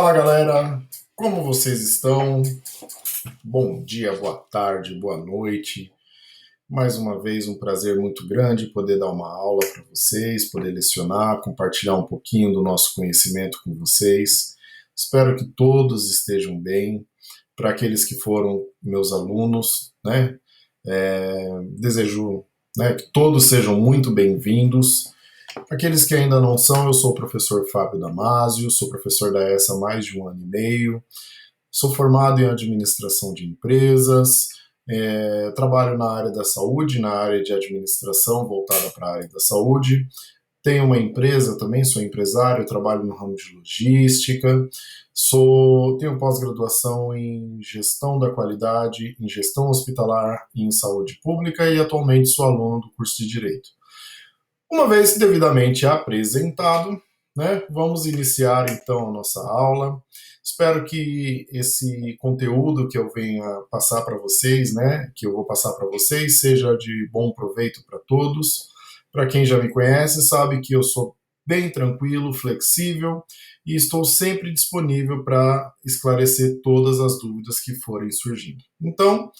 Fala galera, como vocês estão? Bom dia, boa tarde, boa noite. Mais uma vez um prazer muito grande poder dar uma aula para vocês, poder lecionar, compartilhar um pouquinho do nosso conhecimento com vocês. Espero que todos estejam bem. Para aqueles que foram meus alunos, né? Desejo, né, que todos sejam muito bem-vindos. Aqueles que ainda não são, eu sou o professor Fábio Damasio, sou professor da ESA há mais de 1 ano e meio, sou formado em administração de empresas, trabalho na área da saúde, na área de administração voltada para a área da saúde, tenho uma empresa também, sou empresário, trabalho no ramo de logística, tenho pós-graduação em gestão da qualidade, em gestão hospitalar e em saúde pública e atualmente sou aluno do curso de Direito. Uma vez devidamente apresentado, né, vamos iniciar então a nossa aula. Espero que esse conteúdo que eu venha passar para vocês, né, que eu vou passar para vocês, seja de bom proveito para todos. Para quem já me conhece, sabe que eu sou bem tranquilo, flexível e estou sempre disponível para esclarecer todas as dúvidas que forem surgindo. Então,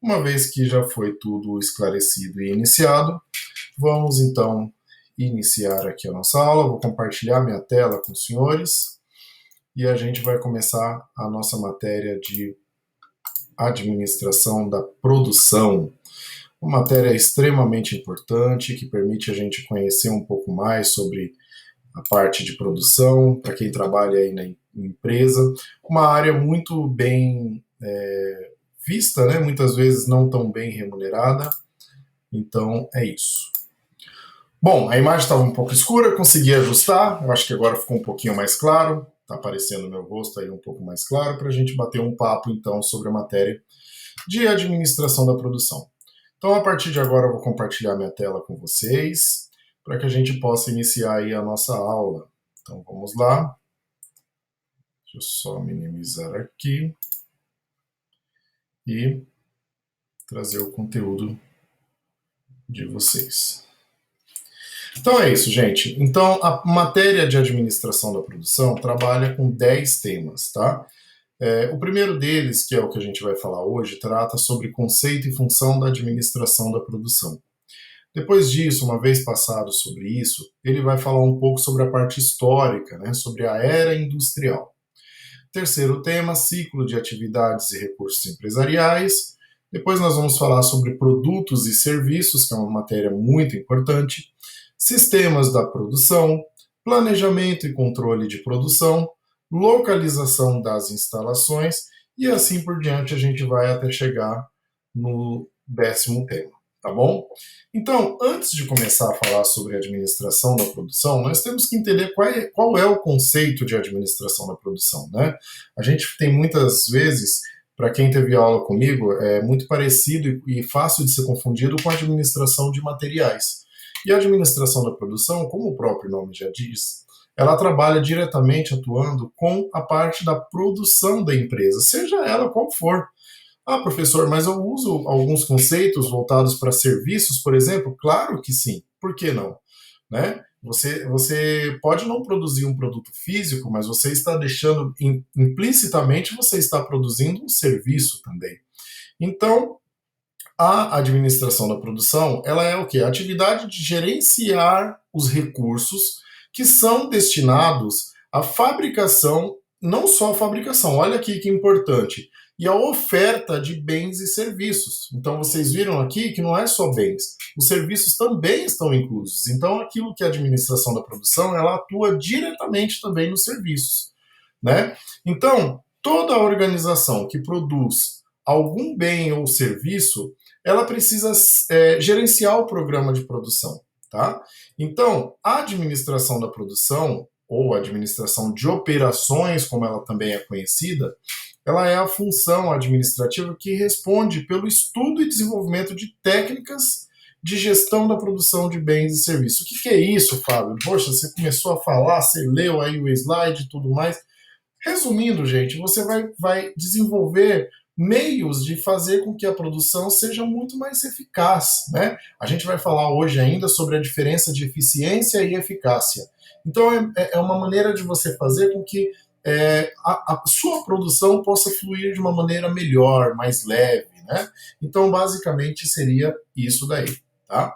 uma vez que já foi tudo esclarecido e iniciado, vamos então iniciar aqui a nossa aula. Vou compartilhar minha tela com os senhores e a gente vai começar a nossa matéria de administração da produção. Uma matéria extremamente importante que permite a gente conhecer um pouco mais sobre a parte de produção, para quem trabalha aí na empresa. Uma área muito bem vista, né? Muitas vezes não tão bem remunerada. Então, é isso. Bom, a imagem estava um pouco escura, consegui ajustar, eu acho que agora ficou um pouquinho mais claro, está aparecendo o meu rosto aí um pouco mais claro, para a gente bater um papo então sobre a matéria de administração da produção. Então, a partir de agora, eu vou compartilhar minha tela com vocês, para que a gente possa iniciar aí a nossa aula. Então, vamos lá. Deixa eu só minimizar aqui e trazer o conteúdo de vocês. Então é isso, gente. Então, a matéria de administração da produção trabalha com 10 temas, tá? O primeiro deles, que é o que a gente vai falar hoje, trata sobre conceito e função da administração da produção. Depois disso, uma vez passado sobre isso, ele vai falar um pouco sobre a parte histórica, né, sobre a era industrial. Terceiro tema, ciclo de atividades e recursos empresariais. Depois nós vamos falar sobre produtos e serviços, que é uma matéria muito importante. Sistemas da produção, planejamento e controle de produção, localização das instalações e assim por diante a gente vai até chegar no 10º tema, tá bom? Então, antes de começar a falar sobre a administração da produção, nós temos que entender qual é o conceito de administração da produção, né? A gente tem muitas vezes, para quem teve aula comigo, é muito parecido e fácil de ser confundido com a administração de materiais. E a administração da produção, como o próprio nome já diz, ela trabalha diretamente atuando com a parte da produção da empresa, seja ela qual for. Ah, professor, mas eu uso alguns conceitos voltados para serviços, por exemplo? Claro que sim. Por que não? Né? Você pode não produzir um produto físico, mas você está deixando, implicitamente, você está produzindo um serviço também. Então, a administração da produção, ela é o quê? A atividade de gerenciar os recursos que são destinados à fabricação, não só a fabricação, olha aqui que importante, e a oferta de bens e serviços. Então vocês viram aqui que não é só bens, os serviços também estão inclusos. Então aquilo que é a administração da produção, ela atua diretamente também nos serviços, né? Então, toda a organização que produz algum bem ou serviço, ela precisa gerenciar o programa de produção, tá? Então, a administração da produção, ou administração de operações, como ela também é conhecida, ela é a função administrativa que responde pelo estudo e desenvolvimento de técnicas de gestão da produção de bens e serviços. O que é isso, Fábio? Poxa, você começou a falar, você leu aí o slide e tudo mais. Resumindo, gente, você vai desenvolver meios de fazer com que a produção seja muito mais eficaz, né? A gente vai falar hoje ainda sobre a diferença de eficiência e eficácia. Então, é uma maneira de você fazer com que a sua produção possa fluir de uma maneira melhor, mais leve, né? Então, basicamente, seria isso daí, tá?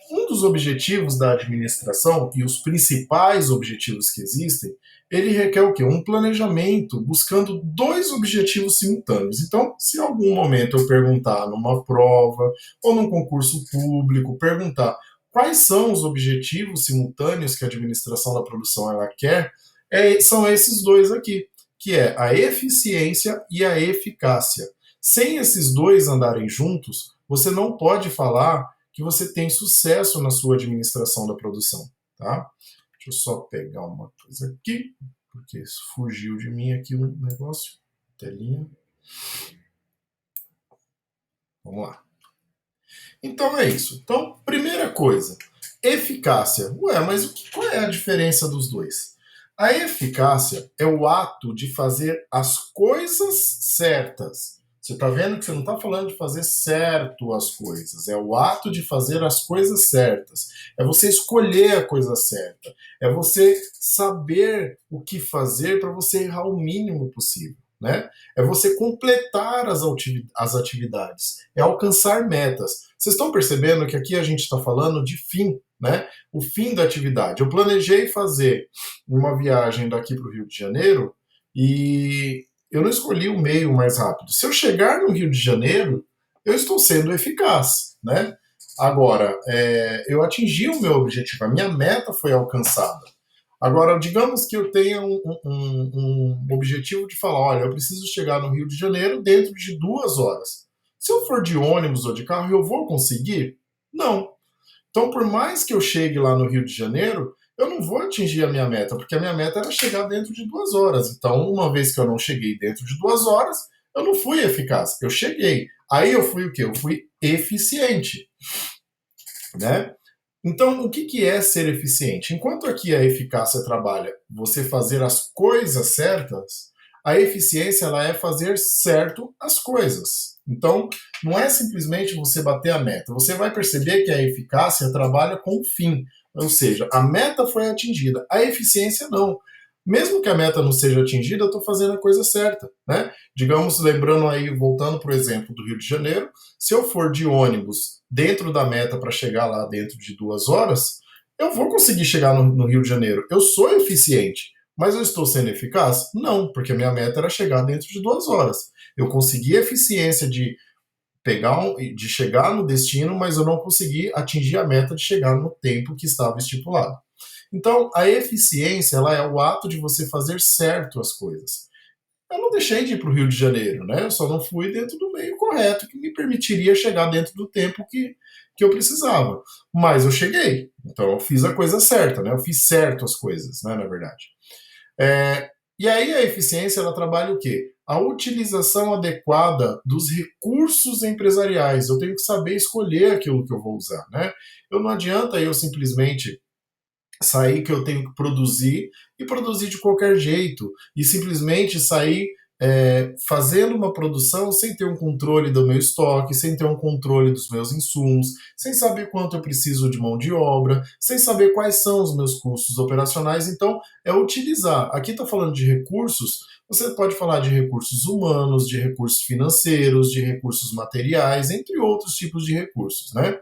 Um dos objetivos da administração e os principais objetivos que existem, ele requer o quê? Um planejamento buscando dois objetivos simultâneos. Então, se em algum momento eu perguntar numa prova ou num concurso público, perguntar quais são os objetivos simultâneos que a administração da produção ela quer, são esses dois aqui, que é a eficiência e a eficácia. Sem esses dois andarem juntos, você não pode falar que você tem sucesso na sua administração da produção, tá? Deixa eu só pegar uma coisa aqui, porque fugiu de mim aqui um negócio. Telinha. Vamos lá. Então é isso. Então, primeira coisa, eficácia. Ué, mas qual é a diferença dos dois? A eficácia é o ato de fazer as coisas certas. Você está vendo que você não está falando de fazer certo as coisas, é o ato de fazer as coisas certas. É você escolher a coisa certa. É você saber o que fazer para você errar o mínimo possível. Né? É você completar as atividades, é alcançar metas. Vocês estão percebendo que aqui a gente está falando de fim, né? O fim da atividade. Eu planejei fazer uma viagem daqui para o Rio de Janeiro e eu não escolhi o meio mais rápido. Se eu chegar no Rio de Janeiro, eu estou sendo eficaz, né? Agora, eu atingi o meu objetivo, a minha meta foi alcançada. Agora, digamos que eu tenha um objetivo de falar, olha, eu preciso chegar no Rio de Janeiro dentro de 2 horas. Se eu for de ônibus ou de carro, eu vou conseguir? Não. Então, por mais que eu chegue lá no Rio de Janeiro, eu não vou atingir a minha meta, porque a minha meta era chegar dentro de 2 horas. Então, uma vez que eu não cheguei dentro de 2 horas, eu não fui eficaz. Eu cheguei. Aí eu fui o quê? Eu fui eficiente, né? Então, o que é ser eficiente? Enquanto aqui a eficácia trabalha você fazer as coisas certas, a eficiência ela é fazer certo as coisas. Então, não é simplesmente você bater a meta. Você vai perceber que a eficácia trabalha com o fim. Ou seja, a meta foi atingida, a eficiência não. Mesmo que a meta não seja atingida, eu estou fazendo a coisa certa, né? Digamos, lembrando aí, voltando para o exemplo do Rio de Janeiro, se eu for de ônibus dentro da meta para chegar lá dentro de 2 horas, eu vou conseguir chegar no Rio de Janeiro. Eu sou eficiente, mas eu estou sendo eficaz? Não, porque a minha meta era chegar dentro de 2 horas. Eu consegui a eficiência de de chegar no destino, mas eu não consegui atingir a meta de chegar no tempo que estava estipulado. Então, a eficiência ela é o ato de você fazer certo as coisas. Eu não deixei de ir para o Rio de Janeiro, né? Eu só não fui dentro do meio correto que me permitiria chegar dentro do tempo que eu precisava. Mas eu cheguei, então eu fiz a coisa certa, né? Eu fiz certo as coisas, né? Na verdade. E aí a eficiência ela trabalha o quê? A utilização adequada dos recursos empresariais. Eu tenho que saber escolher aquilo que eu vou usar, né? Eu não adianta eu simplesmente sair que eu tenho que produzir e produzir de qualquer jeito e simplesmente sair fazendo uma produção sem ter um controle do meu estoque, sem ter um controle dos meus insumos, sem saber quanto eu preciso de mão de obra, sem saber quais são os meus custos operacionais. Então, é utilizar. Aqui está falando de recursos, você pode falar de recursos humanos, de recursos financeiros, de recursos materiais, entre outros tipos de recursos, né?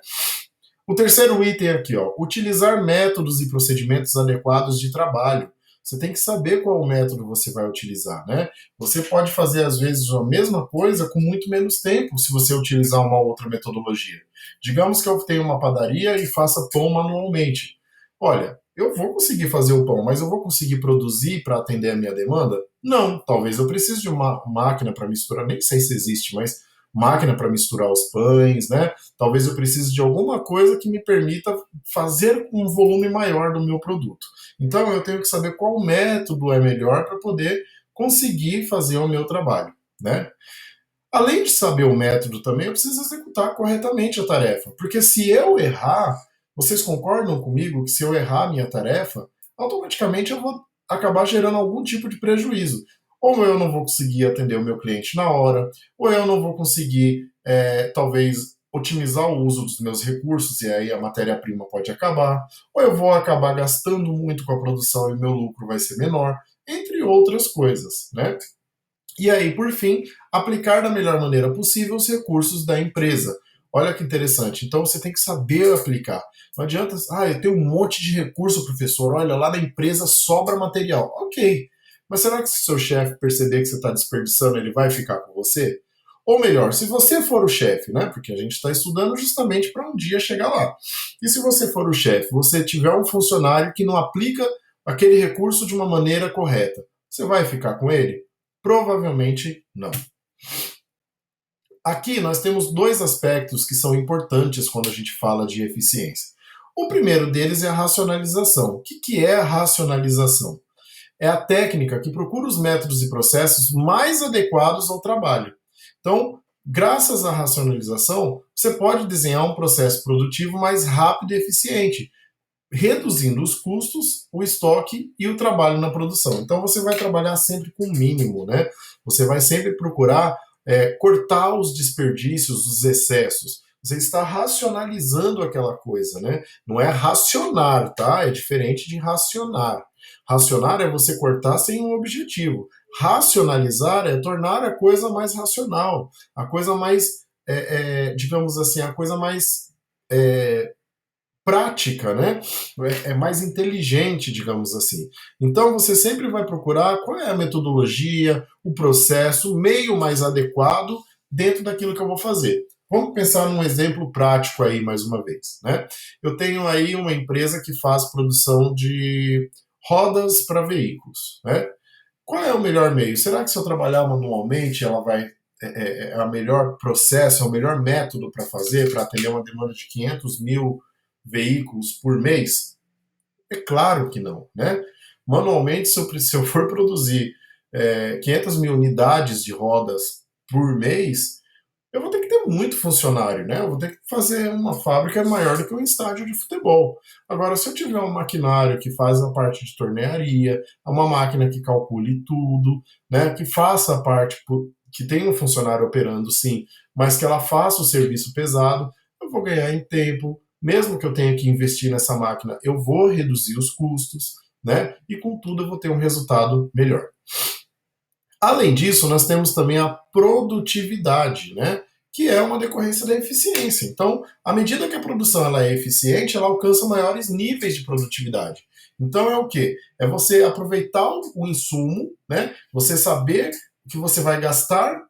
O terceiro item aqui, ó, utilizar métodos e procedimentos adequados de trabalho. Você tem que saber qual método você vai utilizar, né? Você pode fazer, às vezes, a mesma coisa com muito menos tempo se você utilizar uma outra metodologia. Digamos que eu tenha uma padaria e faça pão manualmente. Olha, eu vou conseguir fazer o pão, mas eu vou conseguir produzir para atender a minha demanda? Não, talvez eu precise de uma máquina para misturar, nem sei se existe, mas máquina para misturar os pães, né? Talvez eu precise de alguma coisa que me permita fazer um volume maior do meu produto. Então eu tenho que saber qual método é melhor para poder conseguir fazer o meu trabalho, né? Além de saber o método também, eu preciso executar corretamente a tarefa, porque se eu errar, vocês concordam comigo que se eu errar a minha tarefa, automaticamente eu vou acabar gerando algum tipo de prejuízo. Ou eu não vou conseguir atender o meu cliente na hora, ou eu não vou conseguir, talvez, otimizar o uso dos meus recursos e aí a matéria-prima pode acabar, ou eu vou acabar gastando muito com a produção e meu lucro vai ser menor, entre outras coisas, né? E aí, por fim, aplicar da melhor maneira possível os recursos da empresa. Olha que interessante. Então você tem que saber aplicar. Não adianta, eu tenho um monte de recurso, professor. Olha, lá na empresa sobra material. Ok. Mas será que se seu chefe perceber que você está desperdiçando, ele vai ficar com você? Ou melhor, se você for o chefe, né? Porque a gente está estudando justamente para um dia chegar lá. E se você for o chefe, você tiver um funcionário que não aplica aquele recurso de uma maneira correta, você vai ficar com ele? Provavelmente não. Aqui nós temos dois aspectos que são importantes quando a gente fala de eficiência. O primeiro deles é a racionalização. O que é a racionalização? É a técnica que procura os métodos e processos mais adequados ao trabalho. Então, graças à racionalização, você pode desenhar um processo produtivo mais rápido e eficiente, reduzindo os custos, o estoque e o trabalho na produção. Então você vai trabalhar sempre com o mínimo, né? Você vai sempre procurar cortar os desperdícios, os excessos. Você está racionalizando aquela coisa, né? Não é racionar, tá? É diferente de racionar. Racionar é você cortar sem um objetivo. Racionalizar é tornar a coisa mais racional, a coisa mais, digamos assim, a coisa mais prática, né? É mais inteligente, digamos assim. Então você sempre vai procurar qual é a metodologia, o processo, o meio mais adequado dentro daquilo que eu vou fazer. Vamos pensar num exemplo prático aí mais uma vez, né? Eu tenho aí uma empresa que faz produção de rodas para veículos, né? Qual é o melhor meio? Será que se eu trabalhar manualmente, ela vai é o melhor processo, é o melhor método para fazer, para atender uma demanda de 500 mil veículos por mês? É claro que não, né? Manualmente, se eu for produzir 500 mil unidades de rodas por mês, eu vou ter que ter muito funcionário, né? Eu vou ter que fazer uma fábrica maior do que um estádio de futebol. Agora, se eu tiver um maquinário que faz a parte de tornearia, uma máquina que calcule tudo, né? Que faça a parte, que tenha um funcionário operando, sim, mas que ela faça o serviço pesado, eu vou ganhar em tempo. Mesmo que eu tenha que investir nessa máquina, eu vou reduzir os custos, né? E com tudo eu vou ter um resultado melhor. Além disso, nós temos também a produtividade, né? Que é uma decorrência da eficiência. Então, à medida que a produção ela é eficiente, ela alcança maiores níveis de produtividade. Então é o quê? É você aproveitar o insumo, né? Você saber que você vai gastar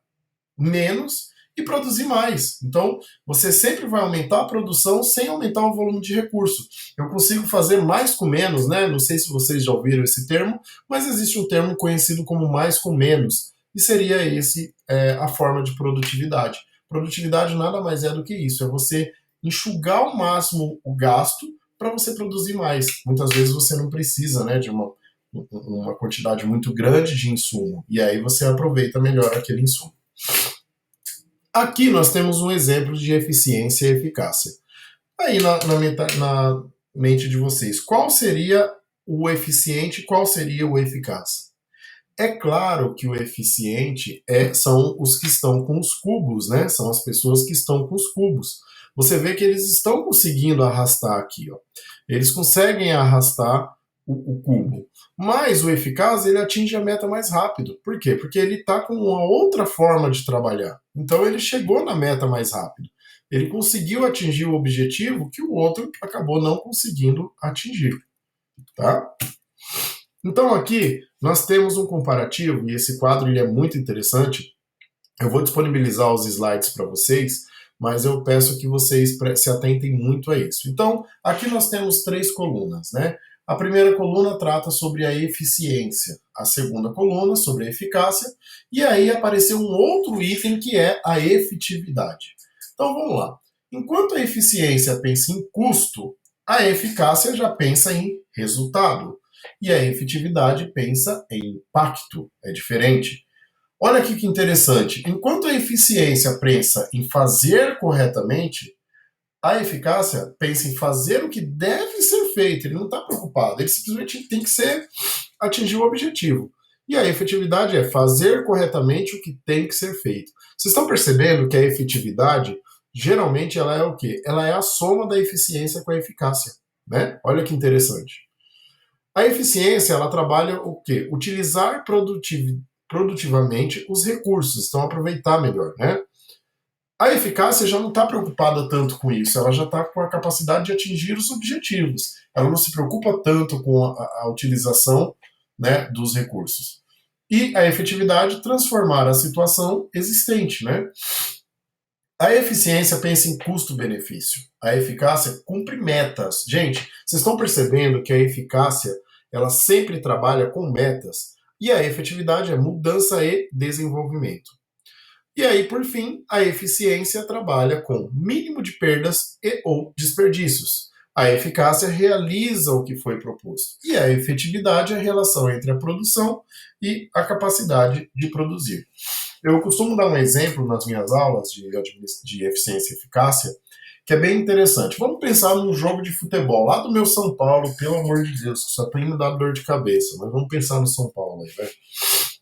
menos e produzir mais. Então, você sempre vai aumentar a produção sem aumentar o volume de recurso. Eu consigo fazer mais com menos, né? Não sei se vocês já ouviram esse termo, mas existe um termo conhecido como mais com menos, e seria esse a forma de produtividade. Produtividade nada mais é do que isso, é você enxugar ao máximo o gasto para você produzir mais. Muitas vezes você não precisa, né, de uma quantidade muito grande de insumo, e aí você aproveita melhor aquele insumo. Aqui nós temos um exemplo de eficiência e eficácia. Aí na mente de vocês, qual seria o eficiente e qual seria o eficaz? É claro que o eficiente são os que estão com os cubos, né? São as pessoas que estão com os cubos. Você vê que eles estão conseguindo arrastar aqui, ó. Eles conseguem arrastar o cubo. Mas o eficaz, ele atinge a meta mais rápido. Por quê? Porque ele está com uma outra forma de trabalhar. Então ele chegou na meta mais rápido. Ele conseguiu atingir o objetivo que o outro acabou não conseguindo atingir. Tá? Então aqui nós temos um comparativo, e esse quadro ele é muito interessante. Eu vou disponibilizar os slides para vocês, mas eu peço que vocês se atentem muito a isso. Então, aqui nós temos 3 colunas, né? A primeira coluna trata sobre a eficiência, a segunda coluna sobre a eficácia, e aí apareceu um outro item que é a efetividade. Então vamos lá. Enquanto a eficiência pensa em custo, a eficácia já pensa em resultado. E a efetividade pensa em impacto. É diferente. Olha aqui que interessante. Enquanto a eficiência pensa em fazer corretamente, a eficácia pensa em fazer o que deve ser feito. Ele não está preocupado. Ele simplesmente tem que atingir o objetivo. E a efetividade é fazer corretamente o que tem que ser feito. Vocês estão percebendo que a efetividade geralmente ela é o quê? Ela é a soma da eficiência com a eficácia, né? Olha que interessante. A eficiência, ela trabalha o quê? Utilizar produtivamente os recursos, então aproveitar melhor, né? A eficácia já não está preocupada tanto com isso, ela já está com a capacidade de atingir os objetivos. Ela não se preocupa tanto com a utilização, né, dos recursos. E a efetividade, transformar a situação existente, né? A eficiência pensa em custo-benefício. A eficácia cumpre metas. Gente, vocês estão percebendo que a eficácia ela sempre trabalha com metas e a efetividade é mudança e desenvolvimento. E aí, por fim, a eficiência trabalha com mínimo de perdas e ou desperdícios. A eficácia realiza o que foi proposto. E a efetividade é a relação entre a produção e a capacidade de produzir. Eu costumo dar um exemplo nas minhas aulas de eficiência e eficácia, que é bem interessante. Vamos pensar num jogo de futebol lá do meu São Paulo, pelo amor de Deus, que só tem me dado dor de cabeça, mas vamos pensar no São Paulo aí, né?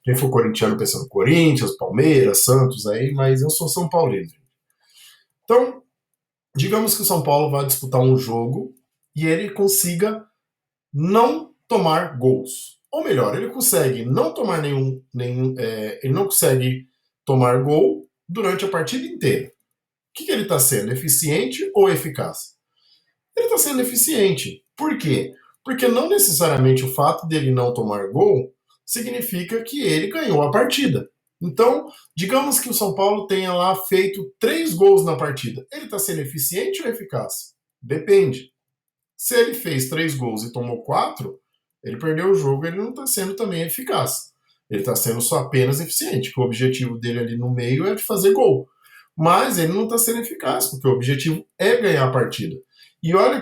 Quem for corintiano pensa no Corinthians, Palmeiras, Santos aí, mas eu sou São Paulino. Então, digamos que o São Paulo vai disputar um jogo e ele consiga não tomar gols. Ou melhor, ele consegue não tomar ele não consegue tomar gol durante a partida inteira. O que ele está sendo? Eficiente ou eficaz? Ele está sendo eficiente. Por quê? Porque não necessariamente o fato dele não tomar gol significa que ele ganhou a partida. Então, digamos que o São Paulo tenha lá feito 3 gols na partida. Ele está sendo eficiente ou eficaz? Depende. Se ele fez 3 gols e tomou 4, ele perdeu o jogo, ele não está sendo também eficaz. Ele está sendo só apenas eficiente, que o objetivo dele ali no meio é de fazer gol. Mas ele não está sendo eficaz, porque o objetivo é ganhar a partida. E olha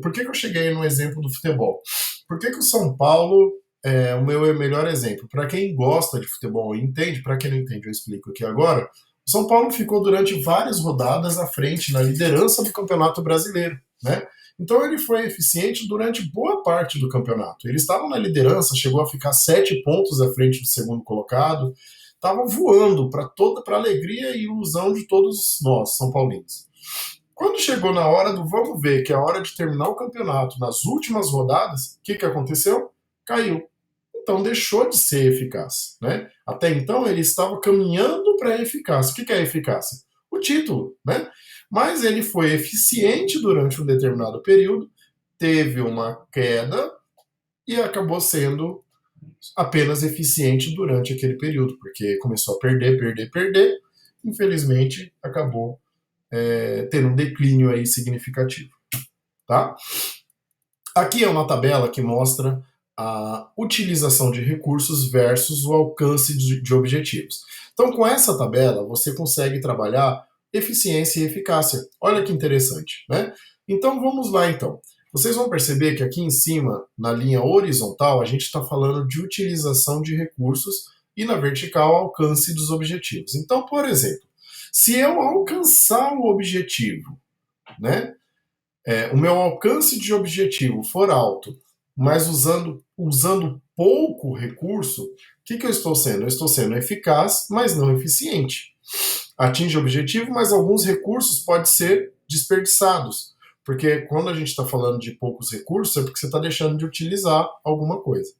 por que eu cheguei no exemplo do futebol? Por que o São Paulo é o meu melhor exemplo? Para quem gosta de futebol e entende, para quem não entende, eu explico aqui agora. O São Paulo ficou durante várias rodadas à frente, na liderança do Campeonato Brasileiro, né? Então ele foi eficiente durante boa parte do campeonato. Ele estava na liderança, chegou a ficar 7 pontos à frente do segundo colocado, estava voando para a alegria e ilusão de todos nós, São Paulinos. Quando chegou na hora do vamos ver, que é a hora de terminar o campeonato, nas últimas rodadas, o que aconteceu? Caiu. Então deixou de ser eficaz, né? Até então ele estava caminhando para a eficácia. O que é a eficácia? O título, né? Mas ele foi eficiente durante um determinado período, teve uma queda e acabou sendo apenas eficiente durante aquele período, porque começou a perder, infelizmente acabou tendo um declínio aí significativo, tá? Aqui é uma tabela que mostra a utilização de recursos versus o alcance de objetivos. Então, com essa tabela, você consegue trabalhar eficiência e eficácia. Olha que interessante, né? Então, vamos lá, então. Vocês vão perceber que aqui em cima, na linha horizontal, a gente está falando de utilização de recursos e na vertical, alcance dos objetivos. Então, por exemplo, se eu alcançar o objetivo, né? O meu alcance de objetivo for alto, mas usando pouco recurso, o que eu estou sendo? Eu estou sendo eficaz, mas não eficiente. Atinge o objetivo, mas alguns recursos podem ser desperdiçados. Porque quando a gente está falando de poucos recursos, é porque você está deixando de utilizar alguma coisa.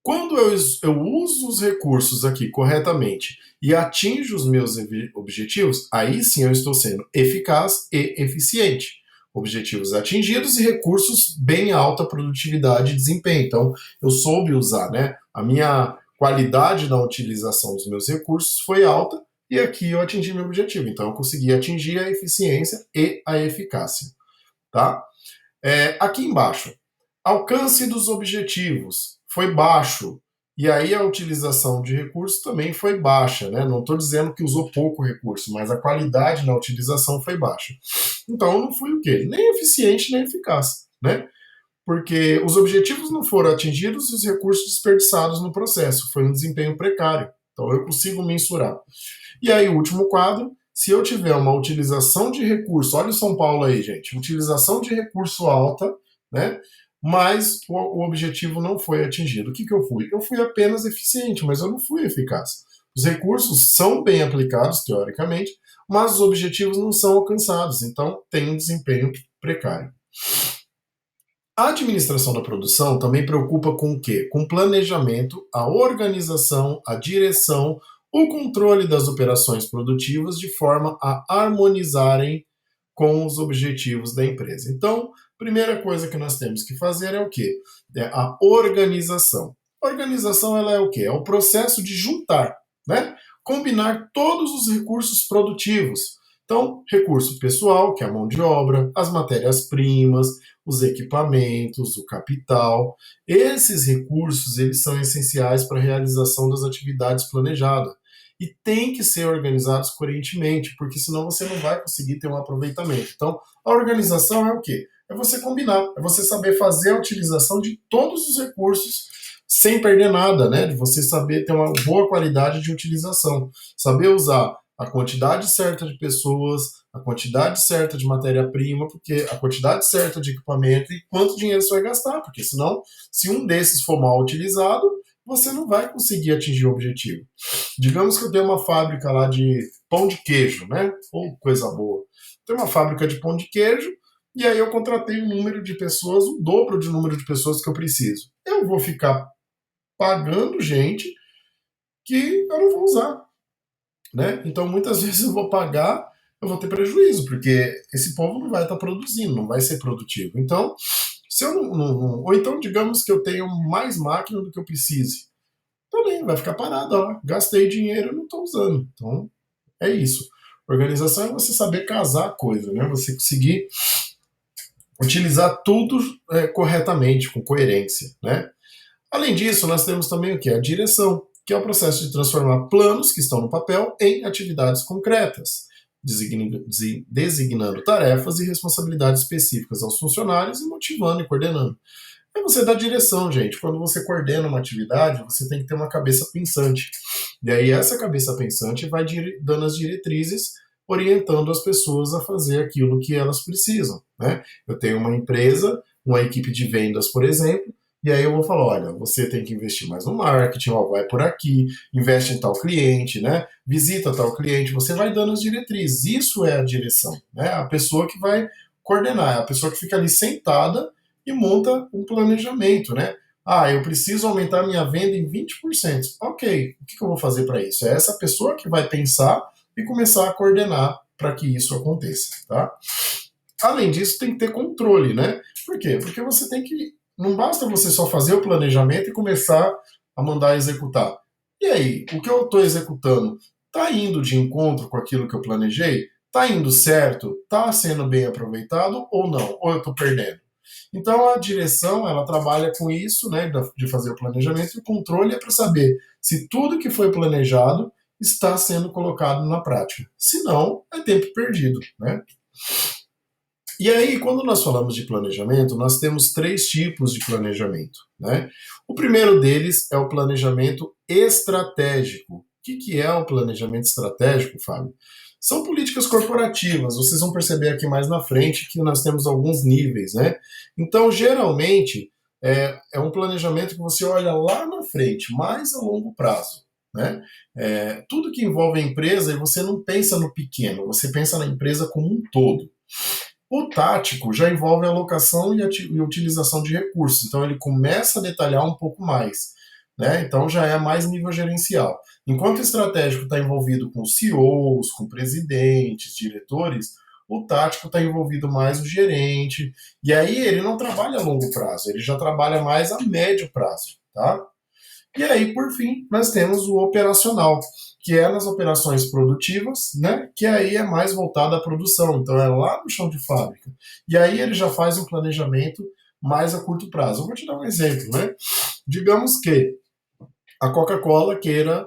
Quando eu uso os recursos aqui corretamente e atinjo os meus objetivos, aí sim eu estou sendo eficaz e eficiente. Objetivos atingidos e recursos bem alta produtividade e desempenho. Então, eu soube usar, né? A minha qualidade na utilização dos meus recursos foi alta e aqui eu atingi meu objetivo. Então, eu consegui atingir a eficiência e a eficácia, tá? Aqui embaixo, alcance dos objetivos foi baixo. E aí a utilização de recursos também foi baixa, né? Não estou dizendo que usou pouco recurso, mas a qualidade na utilização foi baixa. Então eu não fui o quê? Nem eficiente, nem eficaz, né? Porque os objetivos não foram atingidos e os recursos desperdiçados no processo. Foi um desempenho precário. Então eu consigo mensurar. E aí o último quadro, se eu tiver uma utilização de recurso, olha o São Paulo aí, gente, utilização de recurso alta, né? Mas o objetivo não foi atingido. O que eu fui? Eu fui apenas eficiente, mas eu não fui eficaz. Os recursos são bem aplicados, teoricamente, mas os objetivos não são alcançados, então tem um desempenho precário. A administração da produção também preocupa com o quê? Com o planejamento, a organização, a direção, o controle das operações produtivas de forma a harmonizarem com os objetivos da empresa. Então, primeira coisa que nós temos que fazer é o quê? É a organização. A organização ela é o quê? É o processo de juntar, né? Combinar todos os recursos produtivos. Então, recurso pessoal, que é a mão de obra, as matérias-primas, os equipamentos, o capital. Esses recursos eles são essenciais para a realização das atividades planejadas e tem que ser organizados coerentemente, porque senão você não vai conseguir ter um aproveitamento. Então, a organização é o quê? É você combinar, é você saber fazer a utilização de todos os recursos sem perder nada, né? De você saber ter uma boa qualidade de utilização, saber usar a quantidade certa de pessoas, a quantidade certa de matéria-prima, porque a quantidade certa de equipamento e quanto dinheiro você vai gastar, porque senão, se um desses for mal utilizado, você não vai conseguir atingir o objetivo. Digamos que eu tenho uma fábrica lá de pão de queijo, né? Ou coisa boa. Tem uma fábrica de pão de queijo e aí eu contratei um número de pessoas, o dobro de número de pessoas que eu preciso. Eu vou ficar pagando gente que eu não vou usar, né? Então muitas vezes eu vou pagar, eu vou ter prejuízo, porque esse povo não vai estar produzindo, não vai ser produtivo. Então, se eu ou então digamos que eu tenho mais máquina do que eu precise, também vai ficar parado, ó. Gastei dinheiro e não estou usando. Então, é isso. Organização é você saber casar a coisa, né? Você conseguir utilizar tudo corretamente, com coerência, né? Além disso, nós temos também o que? A direção, que é o processo de transformar planos que estão no papel em atividades concretas, designando tarefas e responsabilidades específicas aos funcionários e motivando e coordenando. É você dar direção, gente. Quando você coordena uma atividade, você tem que ter uma cabeça pensante. E aí essa cabeça pensante vai dando as diretrizes, orientando as pessoas a fazer aquilo que elas precisam, né? Eu tenho uma empresa, uma equipe de vendas, por exemplo, e aí eu vou falar, olha, você tem que investir mais no marketing, ó, vai por aqui, investe em tal cliente, né? Visita tal cliente, você vai dando as diretrizes. Isso é a direção, né? A pessoa que vai coordenar, a pessoa que fica ali sentada e monta um planejamento, né? Ah, eu preciso aumentar minha venda em 20%. Ok, o que eu vou fazer para isso? É essa pessoa que vai pensar e começar a coordenar para que isso aconteça, tá? Além disso, tem que ter controle, né? Por quê? Porque você tem que. Não basta você só fazer o planejamento e começar a mandar executar. E aí, o que eu estou executando está indo de encontro com aquilo que eu planejei? Está indo certo? Está sendo bem aproveitado ou não? Ou eu estou perdendo? Então a direção ela trabalha com isso, né, de fazer o planejamento e o controle é para saber se tudo que foi planejado está sendo colocado na prática. Se não, é tempo perdido, né? E aí, quando nós falamos de planejamento, nós temos três tipos de planejamento, né? O primeiro deles é o planejamento estratégico. O que é o planejamento estratégico, Fábio? São políticas corporativas. Vocês vão perceber aqui mais na frente que nós temos alguns níveis, né? Então, geralmente, é um planejamento que você olha lá na frente, mais a longo prazo, né? Tudo que envolve a empresa, você não pensa no pequeno, você pensa na empresa como um todo. O tático já envolve a alocação e utilização de recursos, então ele começa a detalhar um pouco mais, né? Então já é mais nível gerencial. Enquanto o estratégico está envolvido com CEOs, com presidentes, diretores, o tático está envolvido mais o gerente, e aí ele não trabalha a longo prazo, ele já trabalha mais a médio prazo, tá? E aí, por fim, nós temos o operacional, que é nas operações produtivas, né? Que aí é mais voltado à produção, então é lá no chão de fábrica. E aí ele já faz um planejamento mais a curto prazo. Eu vou te dar um exemplo, né? Digamos que a Coca-Cola queira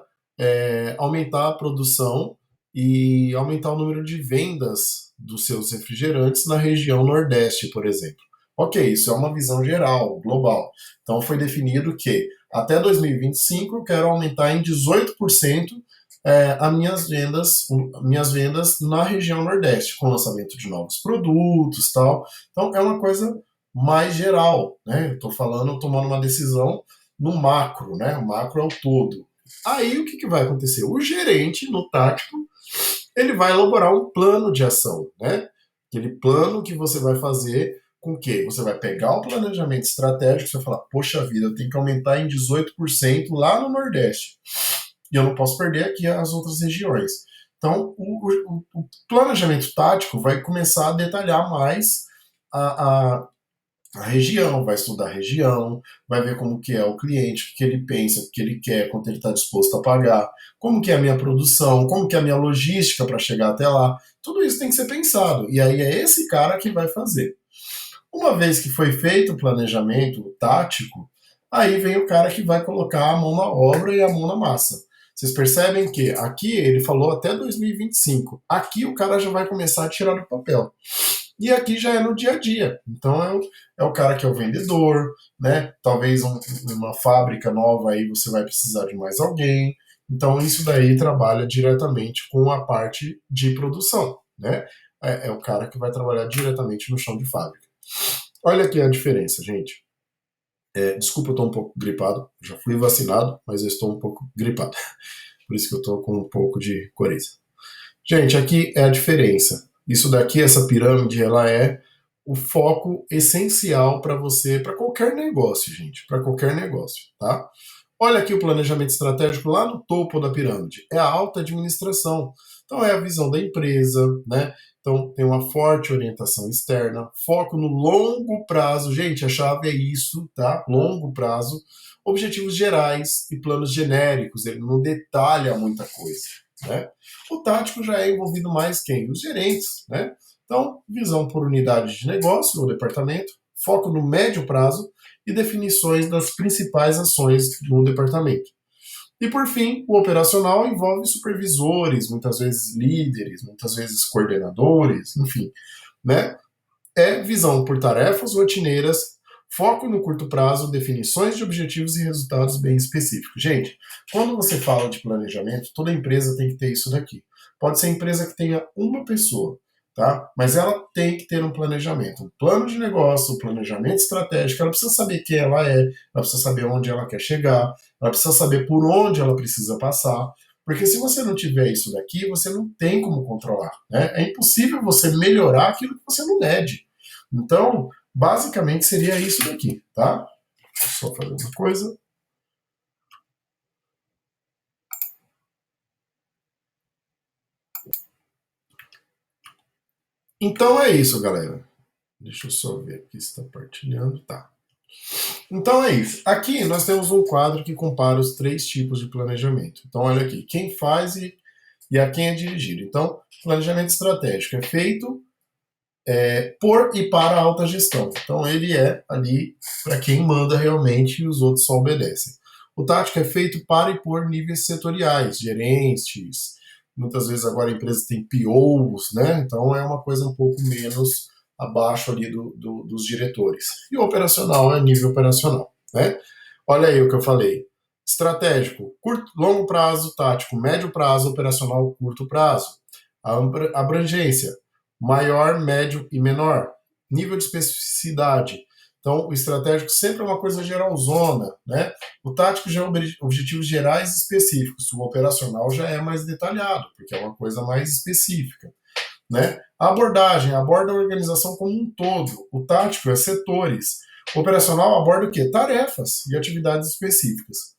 aumentar a produção e aumentar o número de vendas dos seus refrigerantes na região Nordeste, por exemplo. Ok, isso é uma visão geral, global. Então foi definido que até 2025 eu quero aumentar em 18% minhas vendas na região Nordeste, com lançamento de novos produtos, tal. Então é uma coisa mais geral, né? Eu estou falando, tomando uma decisão no macro, né? O macro é o todo. Aí o que vai acontecer? O gerente, no tático, ele vai elaborar um plano de ação, né? Aquele plano que você vai fazer com que você vai pegar o planejamento estratégico, você vai falar, poxa vida, eu tenho que aumentar em 18% lá no Nordeste. E eu não posso perder aqui as outras regiões. Então, o planejamento tático vai começar a detalhar mais a, a região, vai estudar a região, vai ver como que é o cliente, o que ele pensa, o que ele quer, quanto ele está disposto a pagar, como que é a minha produção, como que é a minha logística para chegar até lá. Tudo isso tem que ser pensado. E aí é esse cara que vai fazer. Uma vez que foi feito o planejamento tático, aí vem o cara que vai colocar a mão na obra e a mão na massa. Vocês percebem que aqui ele falou até 2025. Aqui o cara já vai começar a tirar do papel. E aqui já é no dia a dia. Então é o cara que é o vendedor, né? Talvez uma fábrica nova aí você vai precisar de mais alguém. Então isso daí trabalha diretamente com a parte de produção, né? É o cara que vai trabalhar diretamente no chão de fábrica. Olha aqui a diferença, gente. Desculpa, eu estou um pouco gripado. Já fui vacinado, mas eu estou um pouco gripado. Por isso que eu estou com um pouco de coriza. Gente, aqui é a diferença. Isso daqui, essa pirâmide, ela é o foco essencial para você, para qualquer negócio, gente, para qualquer negócio, tá? Olha aqui o planejamento estratégico lá no topo da pirâmide. É a alta administração. Então é a visão da empresa, né? Então tem uma forte orientação externa, foco no longo prazo. Gente, a chave é isso, tá? Longo prazo. Objetivos gerais e planos genéricos. Ele não detalha muita coisa, né? O tático já é envolvido mais quem? Os gerentes, né? Então, visão por unidade de negócio ou departamento, foco no médio prazo e definições das principais ações no departamento. E por fim, o operacional envolve supervisores, muitas vezes líderes, muitas vezes coordenadores, enfim, né? É visão por tarefas rotineiras, foco no curto prazo, definições de objetivos e resultados bem específicos. Gente, quando você fala de planejamento, toda empresa tem que ter isso daqui. Pode ser empresa que tenha uma pessoa, tá? Mas ela tem que ter um planejamento, um plano de negócio, um planejamento estratégico. Ela precisa saber quem ela é, ela precisa saber onde ela quer chegar, ela precisa saber por onde ela precisa passar. Porque se você não tiver isso daqui, você não tem como controlar, né? É impossível você melhorar aquilo que você não mede. Então, basicamente seria isso daqui, tá? Deixa eu só fazer uma coisa. Então é isso, galera. Deixa eu só ver aqui se está partilhando. Tá. Então é isso. Aqui nós temos um quadro que compara os três tipos de planejamento. Então, olha aqui, quem faz e a quem é dirigido. Então, planejamento estratégico é feito por e para a alta gestão. Então, ele é ali para quem manda realmente e os outros só obedecem. O tático é feito para e por níveis setoriais, gerentes. Muitas vezes agora a empresa tem POs, né? Então é uma coisa um pouco menos abaixo ali dos diretores. E o operacional é nível operacional, né? Olha aí o que eu falei. Estratégico, curto, longo prazo, tático, médio prazo, operacional, curto prazo. A abrangência, maior, médio e menor. Nível de especificidade. Então, o estratégico sempre é uma coisa geralzona, né? O tático já é objetivos gerais específicos. O operacional já é mais detalhado, porque é uma coisa mais específica, né? A abordagem aborda a organização como um todo. O tático é setores. O operacional aborda o quê? Tarefas e atividades específicas.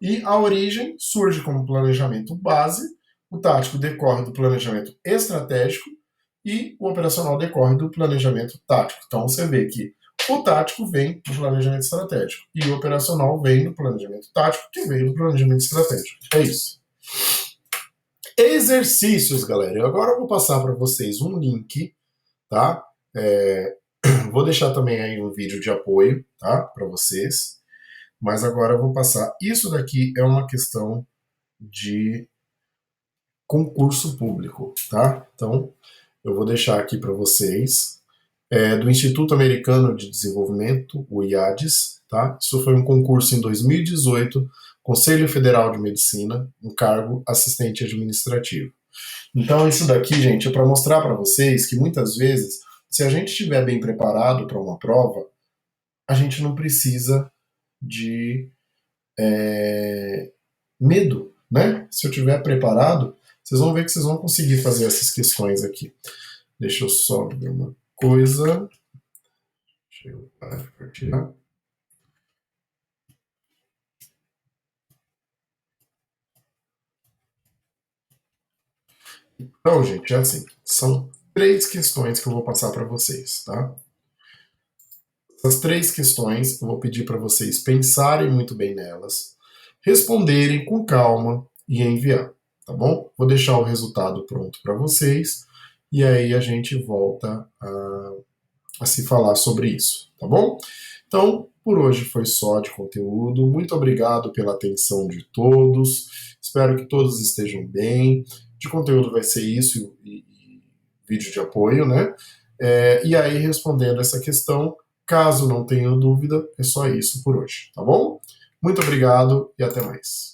E a origem surge como planejamento base, o tático decorre do planejamento estratégico e o operacional decorre do planejamento tático. Então você vê que o tático vem do planejamento estratégico e o operacional vem do planejamento tático, que vem do planejamento estratégico. É isso. Exercícios, galera. Eu agora vou passar para vocês um link, tá? Vou deixar também aí um vídeo de apoio, tá? Para vocês. Mas agora eu vou passar. Isso daqui é uma questão de concurso público, tá? Então, eu vou deixar aqui para vocês. Do Instituto Americano de Desenvolvimento, o IADES, tá? Isso foi um concurso em 2018, Conselho Federal de Medicina, um cargo assistente administrativo. Então, isso daqui, gente, é para mostrar para vocês que muitas vezes, se a gente estiver bem preparado para uma prova, a gente não precisa de medo, né? Se eu tiver preparado, vocês vão ver que vocês vão conseguir fazer essas questões aqui. Deixa eu só ver uma coisa. Deixa eu compartilhar. Então, gente, é assim, são 3 questões que eu vou passar para vocês, tá? Essas 3 questões eu vou pedir para vocês pensarem muito bem nelas, responderem com calma e enviar, tá bom? Vou deixar o resultado pronto para vocês e aí a gente volta a se falar sobre isso, tá bom? Então, por hoje foi só de conteúdo. Muito obrigado pela atenção de todos. Espero que todos estejam bem. De conteúdo vai ser isso e vídeo de apoio, né? E aí, respondendo essa questão, caso não tenham dúvida, é só isso por hoje, tá bom? Muito obrigado e até mais.